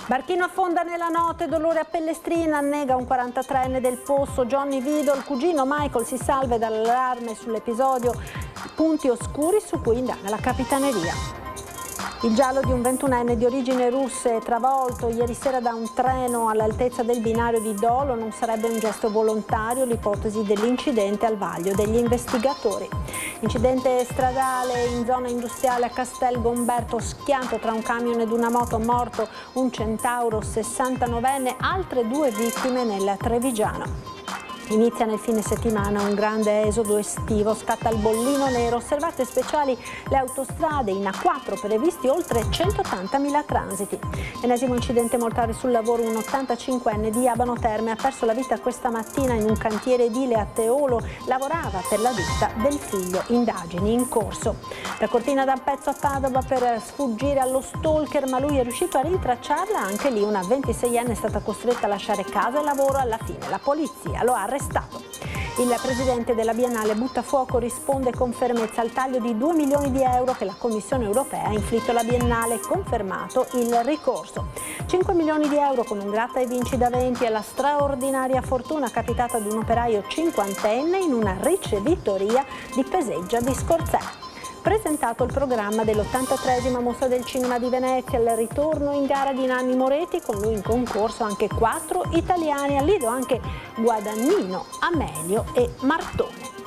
Barchino affonda nella notte, dolore a Pellestrina, annega un 43enne del Posso, Johnny Vido, il cugino Michael si salva dall'allarme sull'episodio, punti oscuri su cui indaga la Capitaneria. Il giallo di un 21enne di origini russe travolto ieri sera da un treno all'altezza del binario di Dolo non sarebbe un gesto volontario, l'ipotesi dell'incidente al vaglio degli investigatori. Incidente stradale in zona industriale a Castel Gomberto, schianto tra un camion ed una moto, morto un centauro 69enne, altre 2 vittime nel Trevigiano. Inizia nel fine settimana un grande esodo estivo, scatta il bollino nero, osservate speciali le autostrade, in A4 previsti oltre 180.000 transiti. Ennesimo incidente mortale sul lavoro, un 85enne di Abano Terme ha perso la vita questa mattina in un cantiere edile a Teolo, lavorava per la ditta del figlio, indagini in corso. Da Cortina d'Ampezzo a Padova per sfuggire allo stalker, ma lui è riuscito a rintracciarla, anche lì una 26enne è stata costretta a lasciare casa e lavoro, alla fine la polizia lo ha arrestato. Il presidente della Biennale Buttafuoco risponde con fermezza al taglio di 2 milioni di euro che la Commissione europea ha inflitto alla Biennale, confermato il ricorso. 5 milioni di euro con un gratta e vinci da 20 è la straordinaria fortuna capitata ad un operaio 50enne in una ricevitoria di Peseggia di Scorzè. Presentato il programma dell'83esima Mostra del Cinema di Venezia, il ritorno in gara di Nanni Moretti, con lui in concorso anche 4 italiani, al lido anche Guadagnino, Amelio e Martone.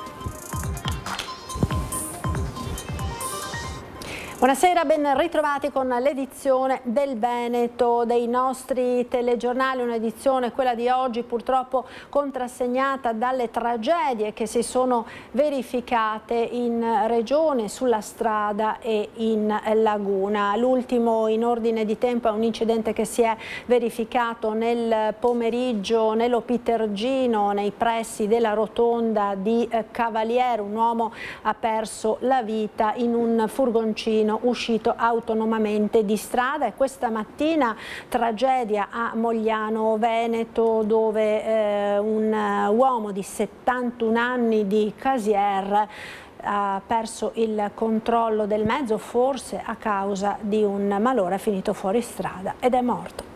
Buonasera, ben ritrovati con l'edizione del Veneto dei nostri telegiornali, un'edizione, quella di oggi, purtroppo contrassegnata dalle tragedie che si sono verificate in regione, sulla strada e in laguna. L'ultimo in ordine di tempo è un incidente che si è verificato nel pomeriggio nell'Opitergino, nei pressi della rotonda di Cavaliere. Un uomo ha perso la vita in un furgoncino uscito autonomamente di strada, e questa mattina tragedia a Mogliano Veneto, dove un uomo di 71 anni di Casier ha perso il controllo del mezzo, forse a causa di un malore, ha finito fuori strada ed è morto.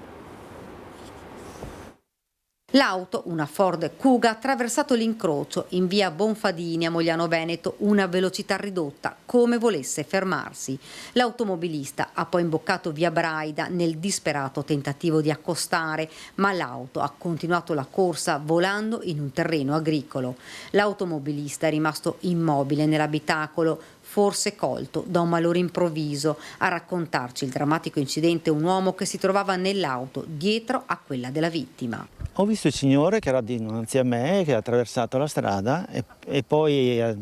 L'auto, una Ford Kuga, ha attraversato l'incrocio in via Bonfadini a Mogliano Veneto, una velocità ridotta, come volesse fermarsi. L'automobilista ha poi imboccato via Braida nel disperato tentativo di accostare, ma l'auto ha continuato la corsa volando in un terreno agricolo. L'automobilista è rimasto immobile nell'abitacolo, forse colto da un malore improvviso. A raccontarci il drammatico incidente un uomo che si trovava nell'auto dietro a quella della vittima. Ho visto il signore che era dinanzi a me, che ha attraversato la strada e poi ha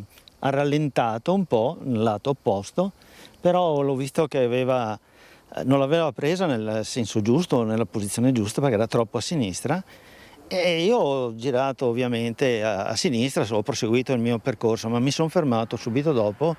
rallentato un po' nel lato opposto, però l'ho visto che non l'aveva presa nel senso giusto, nella posizione giusta, perché era troppo a sinistra. E io ho girato ovviamente a sinistra, ho proseguito il mio percorso, ma mi sono fermato subito dopo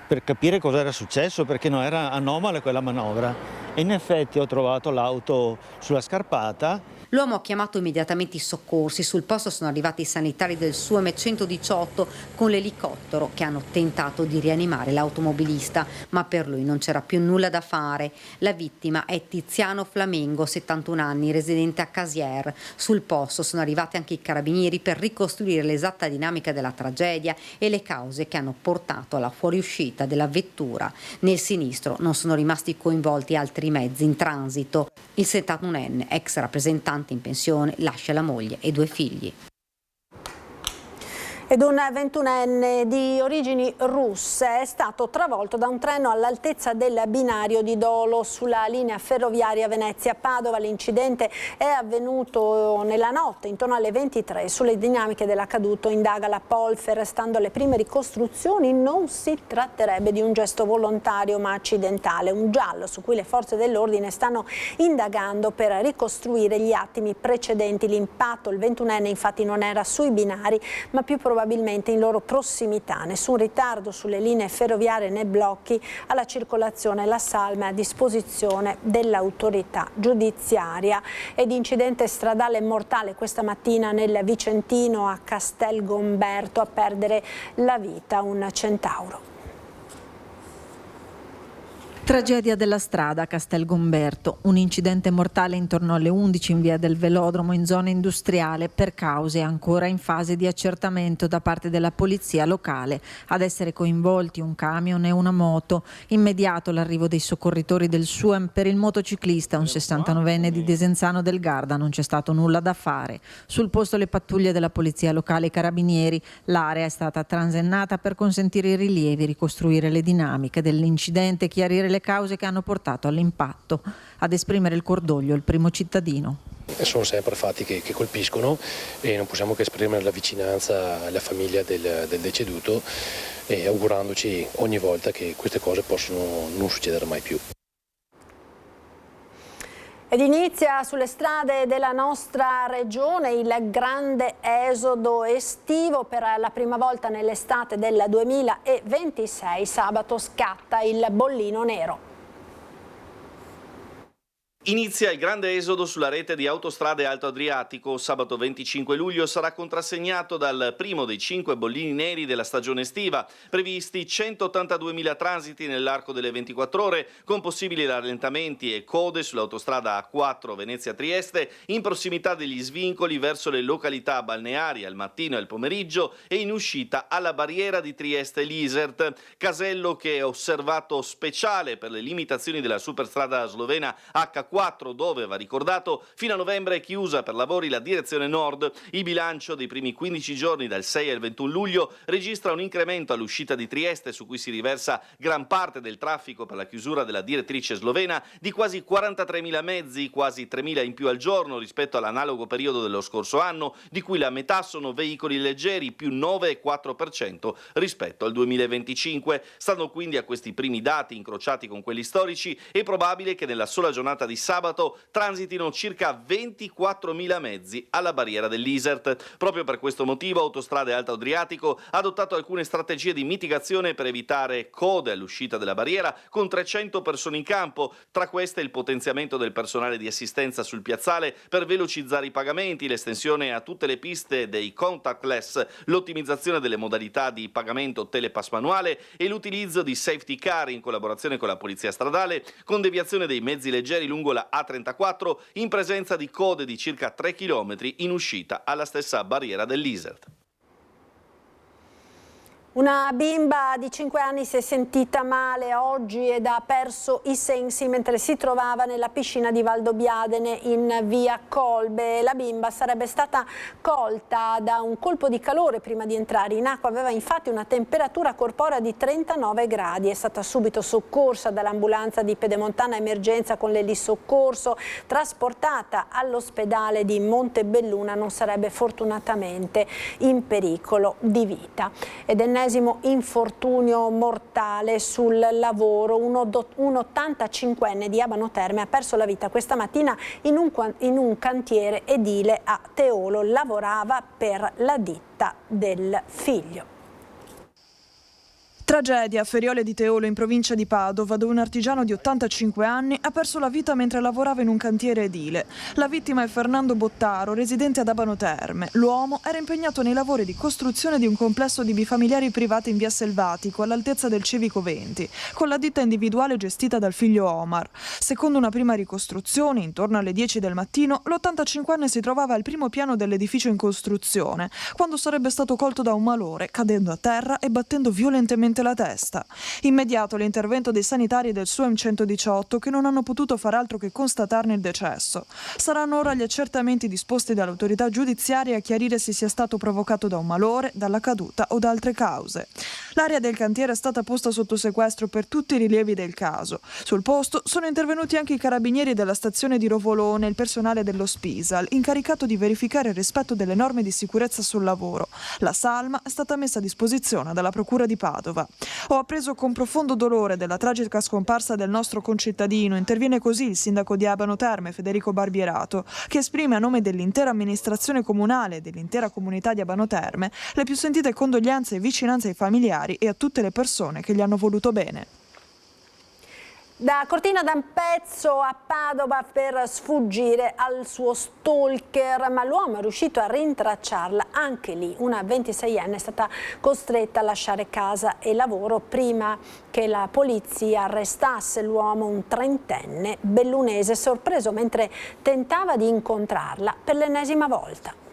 per capire cosa era successo, perché no, era anomala quella manovra. E in effetti ho trovato l'auto sulla scarpata. L'uomo ha chiamato immediatamente i soccorsi. Sul posto sono arrivati i sanitari del SUEM 118 con l'elicottero, che hanno tentato di rianimare l'automobilista, ma per lui non c'era più nulla da fare. La vittima è Tiziano Flamengo, 71 anni, residente a Casier. Sul posto sono arrivati anche i carabinieri per ricostruire l'esatta dinamica della tragedia e le cause che hanno portato alla fuoriuscita della vettura. Nel sinistro non sono rimasti coinvolti altri mezzi in transito. Il 71enne, ex rappresentante in pensione, lascia la moglie e 2 figli. Ed un 21enne di origini russe è stato travolto da un treno all'altezza del binario di Dolo sulla linea ferroviaria Venezia-Padova. L'incidente è avvenuto nella notte, intorno alle 23. Sulle dinamiche dell'accaduto indaga la Polfer. Stando alle prime ricostruzioni non si tratterebbe di un gesto volontario ma accidentale. Un giallo su cui le forze dell'ordine stanno indagando per ricostruire gli attimi precedenti l'impatto. Il 21enne infatti non era sui binari ma più probabilmente in loro prossimità. Nessun ritardo sulle linee ferroviarie né blocchi alla circolazione. La salma è a disposizione dell'autorità giudiziaria. Ed incidente stradale mortale questa mattina nel Vicentino a Castel Gomberto, a perdere la vita un centauro. Tragedia della strada a Castelgomberto, un incidente mortale intorno alle 11 in via del Velodromo in zona industriale per cause ancora in fase di accertamento da parte della polizia locale. Ad essere coinvolti un camion e una moto. Immediato l'arrivo dei soccorritori del SUEM. Per il motociclista, un 69enne di Desenzano del Garda, non c'è stato nulla da fare. Sul posto le pattuglie della polizia locale e i carabinieri. L'area è stata transennata per consentire i rilievi, ricostruire le dinamiche dell'incidente, chiarire le cause che hanno portato all'impatto. Ad esprimere il cordoglio il primo cittadino. Sono sempre fatti che colpiscono e non possiamo che esprimere la vicinanza alla famiglia del deceduto e augurandoci ogni volta che queste cose possono non succedere mai più. Ed inizia sulle strade della nostra regione il grande esodo estivo. Per la prima volta nell'estate del 2026 sabato scatta il bollino nero. Inizia il grande esodo sulla rete di Autostrade Alto Adriatico. Sabato 25 luglio sarà contrassegnato dal primo dei 5 bollini neri della stagione estiva, previsti 182.000 transiti nell'arco delle 24 ore, con possibili rallentamenti e code sull'autostrada A4 Venezia-Trieste, in prossimità degli svincoli verso le località balneari al mattino e al pomeriggio e in uscita alla barriera di Trieste-Lisert. Casello che è osservato speciale per le limitazioni della superstrada slovena H4, dove, va ricordato, fino a novembre è chiusa per lavori la direzione nord. Il bilancio dei primi 15 giorni dal 6 al 21 luglio registra un incremento all'uscita di Trieste, su cui si riversa gran parte del traffico per la chiusura della direttrice slovena, di quasi 43.000 mezzi, quasi 3.000 in più al giorno rispetto all'analogo periodo dello scorso anno, di cui la metà sono veicoli leggeri, più 9,4% rispetto al 2025. Stando quindi a questi primi dati incrociati con quelli storici, è probabile che nella sola giornata di sabato transitino circa 24.000 mezzi alla barriera dell'Isert. Proprio per questo motivo Autostrade Alto Adriatico ha adottato alcune strategie di mitigazione per evitare code all'uscita della barriera, con 300 persone in campo. Tra queste il potenziamento del personale di assistenza sul piazzale per velocizzare i pagamenti, l'estensione a tutte le piste dei contactless, l'ottimizzazione delle modalità di pagamento telepass manuale e l'utilizzo di safety car in collaborazione con la polizia stradale, con deviazione dei mezzi leggeri lungo la A34 in presenza di code di circa 3 km in uscita alla stessa barriera dell'Isert. Una bimba di 5 anni si è sentita male oggi ed ha perso i sensi mentre si trovava nella piscina di Valdobbiadene in via Colbe. La bimba sarebbe stata colta da un colpo di calore prima di entrare in acqua, aveva infatti una temperatura corporea di 39 gradi. È stata subito soccorsa dall'ambulanza di Pedemontana Emergenza con l'elisoccorso, trasportata all'ospedale di Montebelluna, non sarebbe fortunatamente in pericolo di vita. Ed ennesimo infortunio mortale sul lavoro. Un 85enne di Abano Terme ha perso la vita questa mattina in un cantiere edile a Teolo. Lavorava per la ditta del figlio. Tragedia a Feriole di Teolo in provincia di Padova, dove un artigiano di 85 anni ha perso la vita mentre lavorava in un cantiere edile. La vittima è Fernando Bottaro, residente ad Abano Terme. L'uomo era impegnato nei lavori di costruzione di un complesso di bifamiliari privati in via Selvatico, all'altezza del Civico 20, con la ditta individuale gestita dal figlio Omar. Secondo una prima ricostruzione, intorno alle 10 del mattino, l'85enne si trovava al primo piano dell'edificio in costruzione, quando sarebbe stato colto da un malore, cadendo a terra e battendo violentemente la testa. Immediato l'intervento dei sanitari del SUEM 118, che non hanno potuto far altro che constatarne il decesso. Saranno ora gli accertamenti disposti dall'autorità giudiziaria a chiarire se sia stato provocato da un malore, dalla caduta o da altre cause. L'area del cantiere è stata posta sotto sequestro per tutti i rilievi del caso. Sul posto sono intervenuti anche i carabinieri della stazione di Rovolone e il personale dello Spisal, incaricato di verificare il rispetto delle norme di sicurezza sul lavoro. La salma è stata messa a disposizione dalla Procura di Padova. Ho appreso con profondo dolore della tragica scomparsa del nostro concittadino. Interviene così il sindaco di Abano Terme, Federico Barbierato, che esprime a nome dell'intera amministrazione comunale e dell'intera comunità di Abano Terme le più sentite condoglianze e vicinanze ai familiari e a tutte le persone che gli hanno voluto bene. Da Cortina d'Ampezzo a Padova per sfuggire al suo stalker, ma l'uomo è riuscito a rintracciarla. Anche lì una 26enne è stata costretta a lasciare casa e lavoro prima che la polizia arrestasse l'uomo, un 30enne bellunese, sorpreso mentre tentava di incontrarla per l'ennesima volta.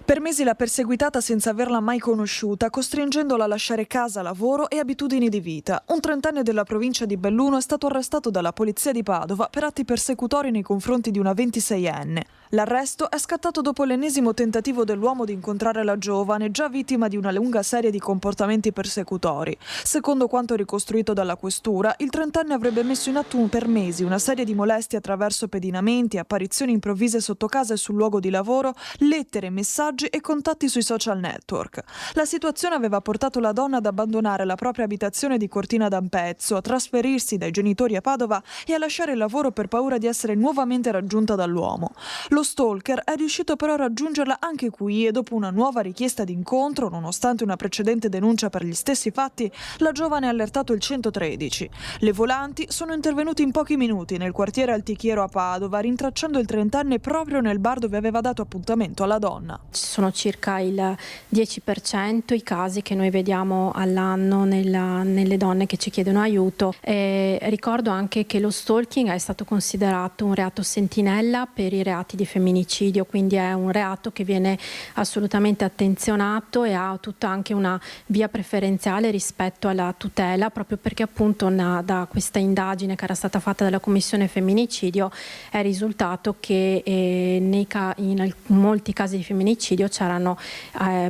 Per mesi l'ha perseguitata senza averla mai conosciuta, costringendola a lasciare casa, lavoro e abitudini di vita. Un 30enne della provincia di Belluno è stato arrestato dalla polizia di Padova per atti persecutori nei confronti di una 26enne. L'arresto è scattato dopo l'ennesimo tentativo dell'uomo di incontrare la giovane, già vittima di una lunga serie di comportamenti persecutori. Secondo quanto ricostruito dalla questura, il 30enne avrebbe messo in atto per mesi una serie di molestie attraverso pedinamenti, apparizioni improvvise sotto casa e sul luogo di lavoro, lettere, messaggi e contatti sui social network. La situazione aveva portato la donna ad abbandonare la propria abitazione di Cortina d'Ampezzo, a trasferirsi dai genitori a Padova e a lasciare il lavoro per paura di essere nuovamente raggiunta dall'uomo. Lo stalker è riuscito però a raggiungerla anche qui e dopo una nuova richiesta di incontro, nonostante una precedente denuncia per gli stessi fatti, la giovane ha allertato il 113. Le volanti sono intervenuti in pochi minuti nel quartiere Altichiero a Padova, rintracciando il 30enne proprio nel bar dove aveva dato appuntamento alla donna. Sono circa il 10% i casi che noi vediamo all'anno nelle donne che ci chiedono aiuto. Ricordo anche che lo stalking è stato considerato un reato sentinella per i reati di femminicidio, quindi è un reato che viene assolutamente attenzionato e ha tutta anche una via preferenziale rispetto alla tutela, proprio perché appunto da questa indagine che era stata fatta dalla Commissione Femminicidio è risultato che in molti casi di femminicidio c'erano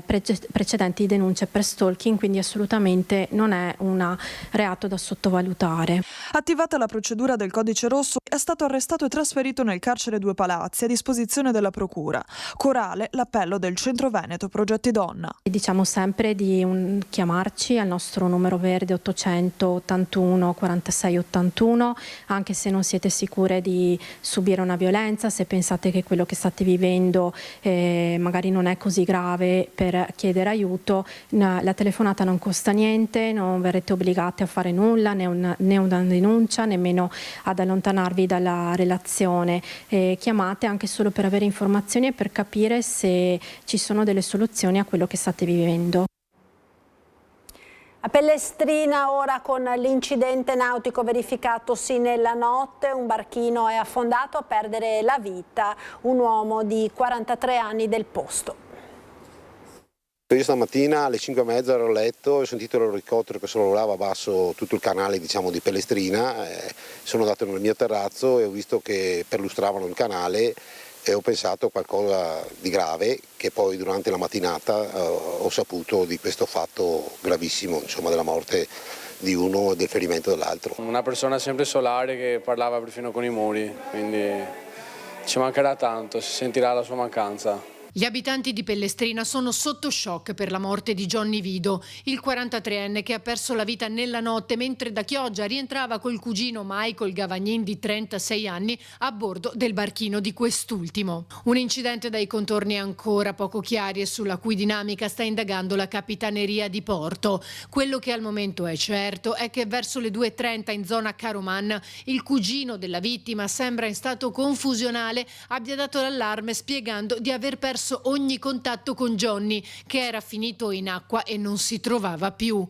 precedenti denunce per stalking, quindi assolutamente non è un reato da sottovalutare. Attivata la procedura del Codice Rosso, è stato arrestato e trasferito nel carcere Due Palazzi a disposizione della Procura. Corale l'appello del Centro Veneto Progetti Donna. Diciamo sempre di chiamarci al nostro numero verde 881 46 81, anche se non siete sicure di subire una violenza, se pensate che quello che state vivendo magari non è così grave per chiedere aiuto. La telefonata non costa niente, non verrete obbligate a fare nulla, né una denuncia, nemmeno ad allontanarvi dalla relazione. Chiamate anche solo per avere informazioni e per capire se ci sono delle soluzioni a quello che state vivendo. A Pellestrina ora con l'incidente nautico verificatosi nella notte, un barchino è affondato, a perdere la vita un uomo di 43 anni del posto. Io stamattina alle 5:30 ero a letto, ho sentito l'elicottero che sorvolava a basso tutto il canale di Pellestrina, sono andato nel mio terrazzo e ho visto che perlustravano il canale e ho pensato a qualcosa di grave, che poi durante la mattinata ho saputo di questo fatto gravissimo, insomma, della morte di uno e del ferimento dell'altro. Una persona sempre solare che parlava perfino con i muri, quindi ci mancherà tanto, si sentirà la sua mancanza. Gli abitanti di Pellestrina sono sotto shock per la morte di Johnny Vido, il 43enne che ha perso la vita nella notte mentre da Chioggia rientrava col cugino Michael Gavagnin di 36 anni a bordo del barchino di quest'ultimo. Un incidente dai contorni ancora poco chiari e sulla cui dinamica sta indagando la Capitaneria di Porto. Quello che al momento è certo è che verso le 2:30 in zona Caroman il cugino della vittima, sembra in stato confusionale, abbia dato l'allarme spiegando di aver perso ogni contatto con Johnny, che era finito in acqua e non si trovava più.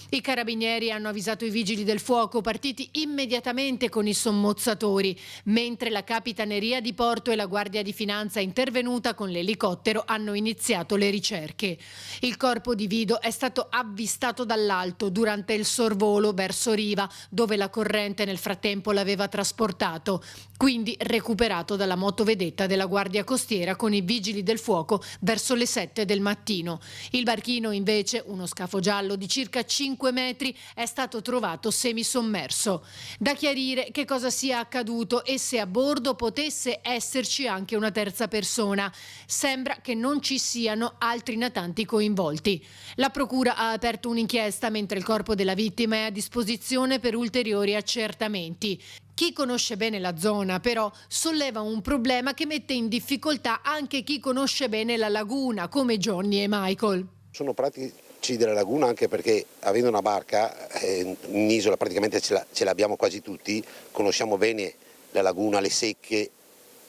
I carabinieri hanno avvisato i vigili del fuoco, partiti immediatamente con i sommozzatori, mentre la Capitaneria di Porto e la Guardia di Finanza intervenuta con l'elicottero hanno iniziato le ricerche. Il corpo di Vido è stato avvistato dall'alto durante il sorvolo verso riva, dove la corrente nel frattempo l'aveva trasportato, quindi recuperato dalla motovedetta della Guardia Costiera con i vigili del fuoco verso le 7 del mattino. Il barchino invece, uno scafo giallo di circa 5 metri, è stato trovato semisommerso. Da chiarire che cosa sia accaduto e se a bordo potesse esserci anche una terza persona. Sembra che non ci siano altri natanti coinvolti. La procura ha aperto un'inchiesta mentre il corpo della vittima è a disposizione per ulteriori accertamenti. Chi conosce bene la zona, però, solleva un problema che mette in difficoltà anche chi conosce bene la laguna, come Johnny e Michael. Sono prati occuparci della laguna, anche perché avendo una barca in isola praticamente ce l'abbiamo quasi tutti, conosciamo bene la laguna, le secche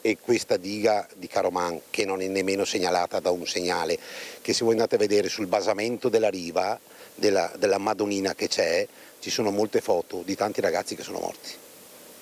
e questa diga di Caroman che non è nemmeno segnalata da un segnale, che se voi andate a vedere sul basamento della riva della Madonnina che c'è, ci sono molte foto di tanti ragazzi che sono morti,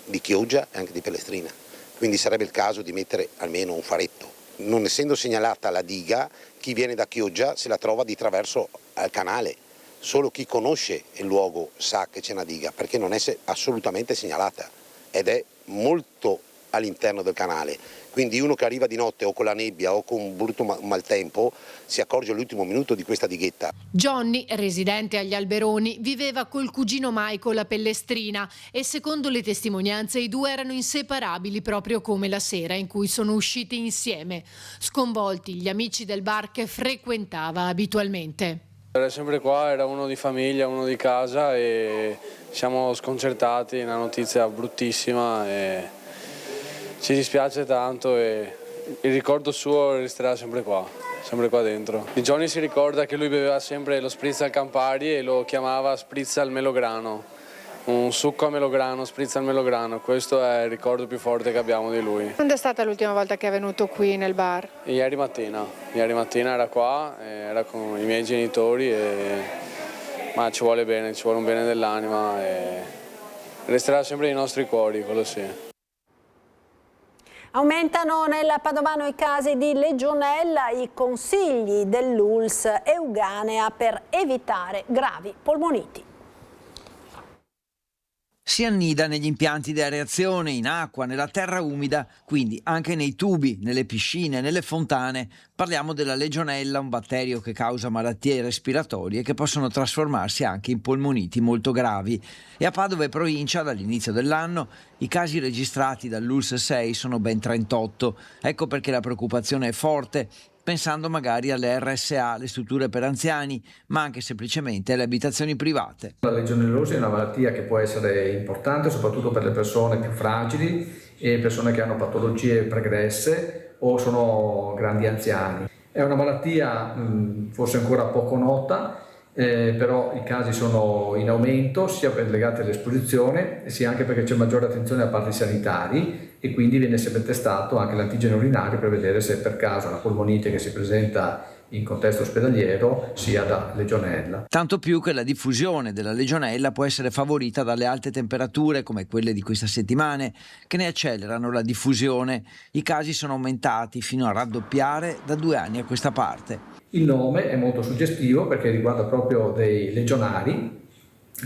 di Chioggia e anche di Pellestrina, quindi sarebbe il caso di mettere almeno un faretto. Non essendo segnalata la diga, chi viene da Chioggia se la trova di traverso al canale, solo chi conosce il luogo sa che c'è una diga, perché non è assolutamente segnalata ed è molto all'interno del canale, quindi uno che arriva di notte o con la nebbia o con un brutto maltempo si accorge all'ultimo minuto di questa dighetta. Johnny, residente agli Alberoni, viveva col cugino Michael a Pellestrina e secondo le testimonianze i due erano inseparabili, proprio come la sera in cui sono usciti insieme. Sconvolti gli amici del bar che frequentava abitualmente. Era sempre qua, era uno di famiglia, uno di casa e siamo sconcertati, una notizia bruttissima e ci dispiace tanto e il ricordo suo resterà sempre qua dentro. Di Johnny si ricorda che lui beveva sempre lo spritz al Campari e lo chiamava spritz al melograno, un succo a melograno, spritz al melograno, questo è il ricordo più forte che abbiamo di lui. Quando è stata l'ultima volta che è venuto qui nel bar? Ieri mattina era qua, era con i miei genitori, ma ci vuole un bene dell'anima e resterà sempre nei nostri cuori, quello sì. Aumentano nel Padovano i casi di legionella, i consigli dell'ULSS Euganea per evitare gravi polmoniti. Si annida negli impianti di areazione, in acqua, nella terra umida, quindi anche nei tubi, nelle piscine, nelle fontane. Parliamo della legionella, un batterio che causa malattie respiratorie che possono trasformarsi anche in polmoniti molto gravi. E a Padova e provincia, dall'inizio dell'anno, i casi registrati dall'ULSS 6 sono ben 38. Ecco perché la preoccupazione è forte, pensando magari alle RSA, le strutture per anziani, ma anche semplicemente alle abitazioni private. La legionellosi è una malattia che può essere importante soprattutto per le persone più fragili e persone che hanno patologie pregresse o sono grandi anziani. È una malattia forse ancora poco nota, però i casi sono in aumento sia legati all'esposizione sia anche perché c'è maggiore attenzione da parte dei sanitari e quindi viene sempre testato anche l'antigene urinario per vedere se per caso la polmonite che si presenta in contesto ospedaliero sia da legionella. Tanto più che la diffusione della legionella può essere favorita dalle alte temperature come quelle di queste settimane che ne accelerano la diffusione. I casi sono aumentati fino a raddoppiare da 2 anni a questa parte. Il nome è molto suggestivo perché riguarda proprio dei legionari.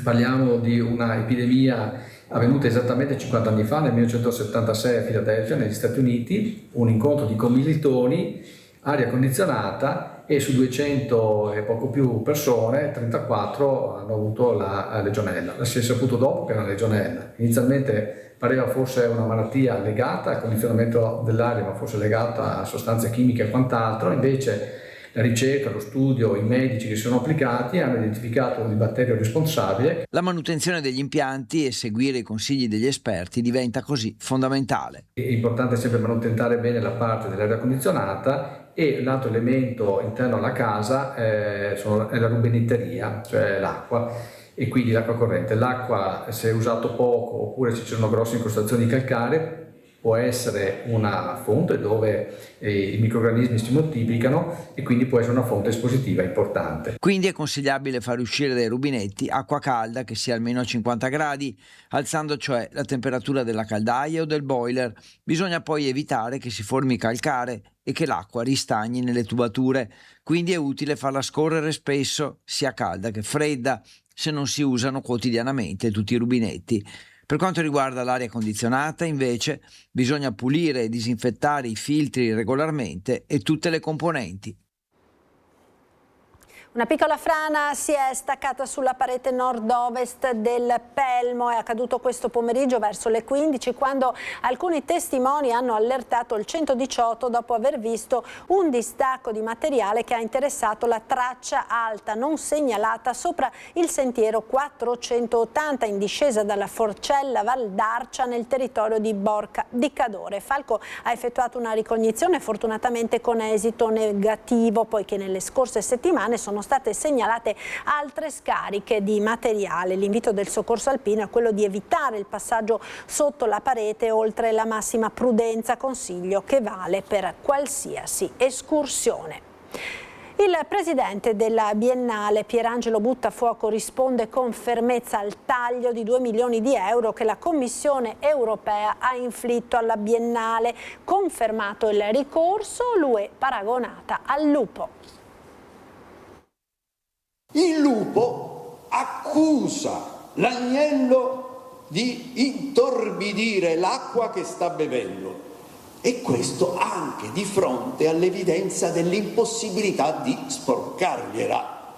Parliamo di una epidemia avvenuta esattamente 50 anni fa, nel 1976 a Filadelfia, negli Stati Uniti, un incontro di commilitoni, aria condizionata e su 200 e poco più persone, 34 hanno avuto la legionella. Si è saputo dopo che era una legionella. Inizialmente pareva fosse una malattia legata al condizionamento dell'aria, ma forse legata a sostanze chimiche e quant'altro, invece la ricerca, lo studio, i medici che si sono applicati hanno identificato il batterio responsabile. La manutenzione degli impianti e seguire i consigli degli esperti diventa così fondamentale. È importante sempre manutenere bene la parte dell'aria condizionata e l'altro elemento interno alla casa è la rubinetteria, cioè l'acqua e quindi l'acqua corrente. L'acqua, se è usato poco oppure se ci sono grosse incrostazioni di calcare, può essere una fonte dove i microrganismi si moltiplicano e quindi può essere una fonte espositiva importante. Quindi è consigliabile far uscire dai rubinetti acqua calda che sia almeno a 50 gradi, alzando cioè la temperatura della caldaia o del boiler. Bisogna poi evitare che si formi calcare e che l'acqua ristagni nelle tubature, quindi è utile farla scorrere spesso, sia calda che fredda, se non si usano quotidianamente tutti i rubinetti. Per quanto riguarda l'aria condizionata, invece, bisogna pulire e disinfettare i filtri regolarmente e tutte le componenti. Una piccola frana si è staccata sulla parete nord-ovest del Pelmo, è accaduto questo pomeriggio verso le 15 quando alcuni testimoni hanno allertato il 118 dopo aver visto un distacco di materiale che ha interessato la traccia alta non segnalata sopra il sentiero 480 in discesa dalla Forcella Val d'Arcia nel territorio di Borca di Cadore. Falco ha effettuato una ricognizione fortunatamente con esito negativo poiché nelle scorse settimane sono state segnalate altre scariche di materiale. L'invito del soccorso alpino è quello di evitare il passaggio sotto la parete oltre la massima prudenza, consiglio che vale per qualsiasi escursione. Il presidente della Biennale, Pierangelo Buttafuoco, risponde con fermezza al taglio di 2 milioni di euro che la Commissione europea ha inflitto alla Biennale. Confermato il ricorso, l'UE paragonata al lupo. Il lupo accusa l'agnello di intorbidire l'acqua che sta bevendo. E questo anche di fronte all'evidenza dell'impossibilità di sporcargliela.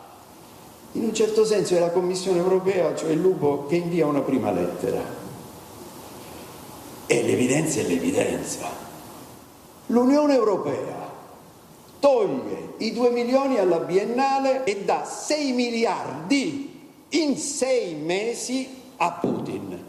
In un certo senso è la Commissione europea, cioè il lupo, che invia una prima lettera. E l'evidenza è l'evidenza. L'Unione Europea toglie i 2 milioni alla Biennale e dà 6 miliardi in 6 mesi a Putin.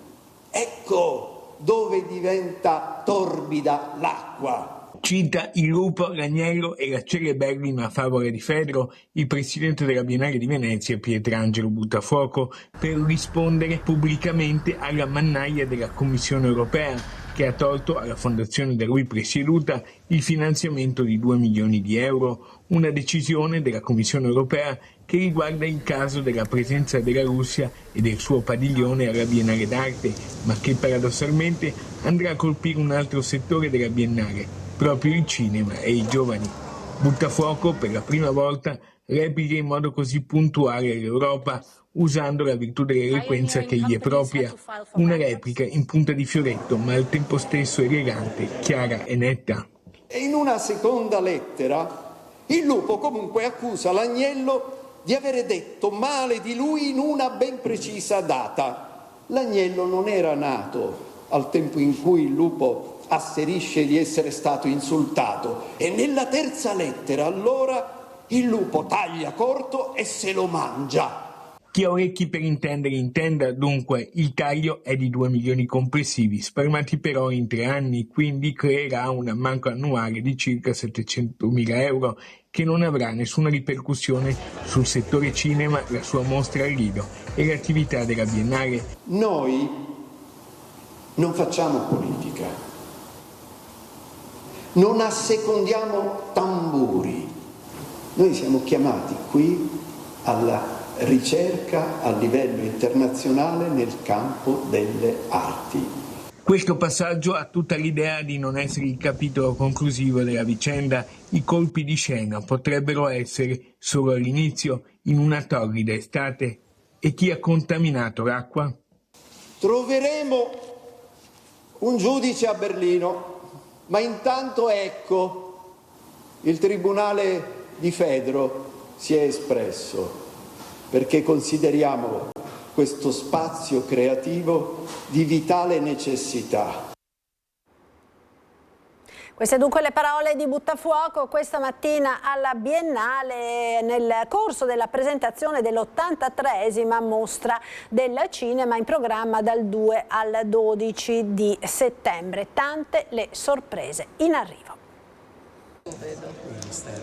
Ecco dove diventa torbida l'acqua. Cita il lupo, l'agnello e la celeberrima favola di Fedro il presidente della Biennale di Venezia Pierangelo Buttafuoco per rispondere pubblicamente alla mannaia della Commissione europea che ha tolto alla fondazione da lui presieduta il finanziamento di 2 milioni di euro, una decisione della Commissione europea che riguarda il caso della presenza della Russia e del suo padiglione alla Biennale d'Arte, ma che paradossalmente andrà a colpire un altro settore della Biennale, proprio il cinema e i giovani. Buttafuoco per la prima volta replica in modo così puntuale all'Europa, usando la virtù dell'eloquenza che gli è propria, una replica in punta di fioretto ma al tempo stesso elegante, chiara e netta. E in una seconda lettera il lupo comunque accusa l'agnello di avere detto male di lui in una ben precisa data. L'agnello non era nato al tempo in cui il lupo asserisce di essere stato insultato e nella terza lettera allora il lupo taglia corto e se lo mangia. Chi ha orecchi per intendere intenda, dunque il taglio è di 2 milioni complessivi, spalmati però in 3 anni, quindi creerà un ammanco annuale di circa 700.000 euro che non avrà nessuna ripercussione sul settore cinema, la sua mostra al Lido e l'attività della Biennale. Noi non facciamo politica, non assecondiamo tamburi, noi siamo chiamati qui alla ricerca a livello internazionale nel campo delle arti. Questo passaggio ha tutta l'idea di non essere il capitolo conclusivo della vicenda. I colpi di scena potrebbero essere solo all'inizio, in una torrida estate. E chi ha contaminato l'acqua? Troveremo un giudice a Berlino, ma intanto ecco, il Tribunale di Fedro si è espresso, perché consideriamo questo spazio creativo di vitale necessità. Queste dunque le parole di Buttafuoco questa mattina alla Biennale nel corso della presentazione dell'83esima mostra del cinema in programma dal 2 al 12 di settembre. Tante le sorprese in arrivo.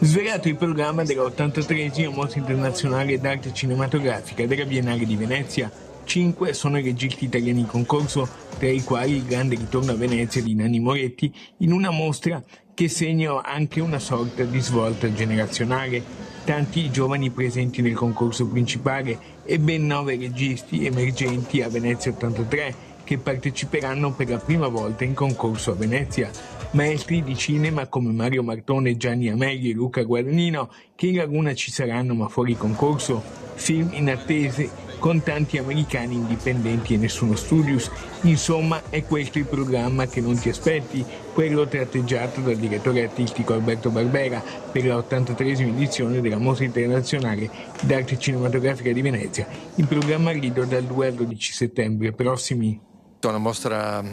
Svelato il programma dell'83esima Mostra Internazionale d'Arte Cinematografica della Biennale di Venezia, 5 sono i registi italiani in concorso, tra i quali il grande ritorno a Venezia di Nanni Moretti, in una mostra che segna anche una sorta di svolta generazionale. Tanti i giovani presenti nel concorso principale e ben 9 registi emergenti a Venezia 83 che parteciperanno per la prima volta in concorso a Venezia. Maestri di cinema come Mario Martone, Gianni Amelio e Luca Guadagnino, che in Laguna ci saranno ma fuori concorso. Film in attese con tanti americani indipendenti e nessuno studios. Insomma, è questo il programma che non ti aspetti, quello tratteggiato dal direttore artistico Alberto Barbera per la 83esima edizione della Mostra Internazionale d'Arte Cinematografica di Venezia, in programma al Lido dal 2 al 12 settembre prossimi. Una mostra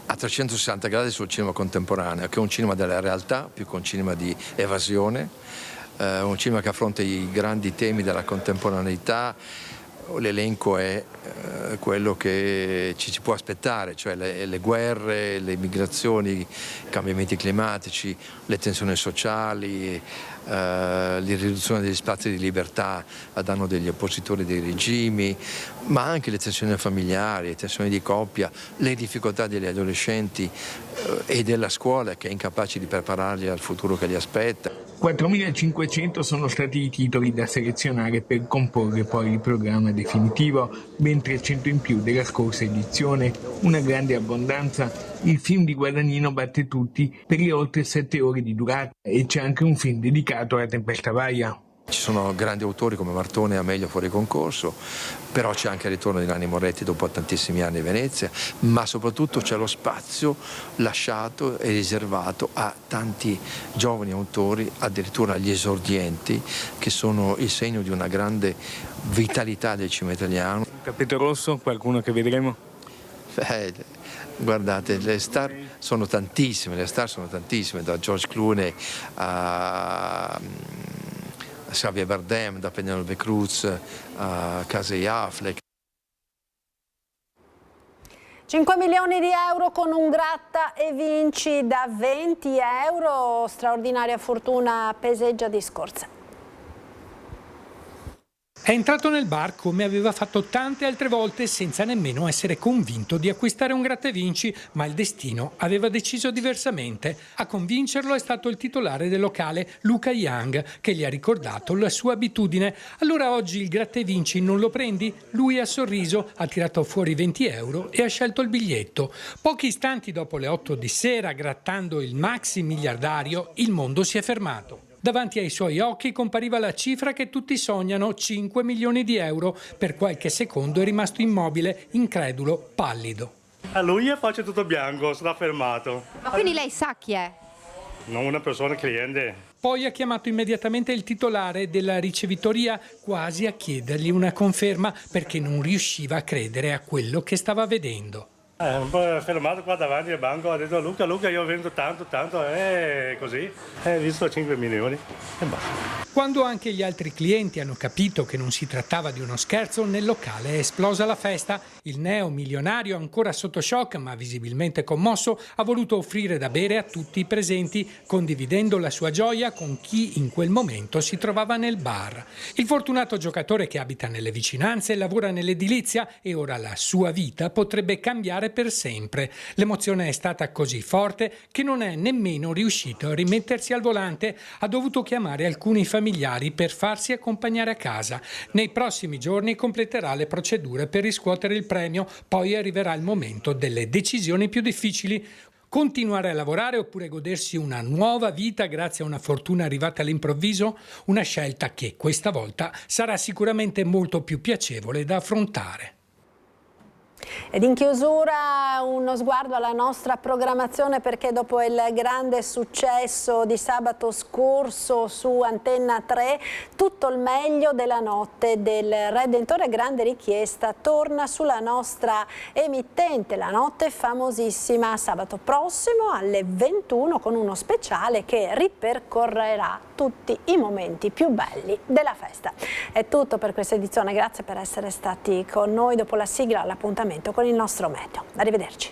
a 360 gradi sul cinema contemporaneo, che è un cinema della realtà più che un cinema di evasione, un cinema che affronta i grandi temi della contemporaneità, l'elenco è quello che ci si può aspettare, cioè le guerre, le migrazioni, i cambiamenti climatici, le tensioni sociali, la riduzione degli spazi di libertà a danno degli oppositori dei regimi, ma anche le tensioni familiari, le tensioni di coppia, le difficoltà degli adolescenti e della scuola che è incapace di prepararli al futuro che li aspetta. 4.500 sono stati i titoli da selezionare per comporre poi il programma definitivo, ben 300 in più della scorsa edizione, una grande abbondanza. Il film di Guadagnino batte tutti per le oltre 7 ore di durata e c'è anche un film dedicato alla tempesta Vaia. Ci sono grandi autori come Martone e Amelio fuori concorso, però c'è anche il ritorno di Nanni Moretti dopo tantissimi anni a Venezia, ma soprattutto c'è lo spazio lasciato e riservato a tanti giovani autori, addirittura agli esordienti, che sono il segno di una grande vitalità del cinema italiano. Tappeto rosso, qualcuno che vedremo? Guardate, le star sono tantissime, da George Clooney a Xavier Bardem, da Penélope Cruz a Casey Affleck. 5 milioni di euro con un gratta e vinci da 20 euro, straordinaria fortuna peseggia di Scorza. È entrato nel bar come aveva fatto tante altre volte senza nemmeno essere convinto di acquistare un gratta e vinci, ma il destino aveva deciso diversamente. A convincerlo è stato il titolare del locale, Luca Young, che gli ha ricordato la sua abitudine. Allora oggi il gratta e vinci non lo prendi? Lui ha sorriso, ha tirato fuori 20 euro e ha scelto il biglietto. Pochi istanti dopo le 8 di sera, grattando il maxi miliardario, il mondo si è fermato. Davanti ai suoi occhi compariva la cifra che tutti sognano, 5 milioni di euro. Per qualche secondo è rimasto immobile, incredulo, pallido. A lui faccio tutto bianco, sarà fermato. Ma quindi lei sa chi è? Non una persona cliente. Poi ha chiamato immediatamente il titolare della ricevitoria, quasi a chiedergli una conferma perché non riusciva a credere a quello che stava vedendo. Un po' fermato qua davanti al banco, ha detto Luca, io vendo tanto, così, visto 5 milioni e basta. Quando anche gli altri clienti hanno capito che non si trattava di uno scherzo, nel locale è esplosa la festa. Il neomilionario, ancora sotto shock ma visibilmente commosso, ha voluto offrire da bere a tutti i presenti, condividendo la sua gioia con chi in quel momento si trovava nel bar. Il fortunato giocatore che abita nelle vicinanze lavora nell'edilizia e ora la sua vita potrebbe cambiare per sempre. L'emozione è stata così forte che non è nemmeno riuscito a rimettersi al volante, ha dovuto chiamare alcuni familiari per farsi accompagnare a casa. Nei prossimi giorni completerà le procedure per riscuotere il premio, poi arriverà il momento delle decisioni più difficili. Continuare a lavorare oppure godersi una nuova vita grazie a una fortuna arrivata all'improvviso? Una scelta che questa volta sarà sicuramente molto più piacevole da affrontare. Ed in chiusura uno sguardo alla nostra programmazione, perché dopo il grande successo di sabato scorso su Antenna 3, tutto il meglio della notte del Redentore, grande richiesta, torna sulla nostra emittente, la notte famosissima, sabato prossimo alle 21 con uno speciale che ripercorrerà tutti i momenti più belli della festa. È tutto per questa edizione, grazie per essere stati con noi. Dopo la sigla l'appuntamento con il nostro meteo. Arrivederci.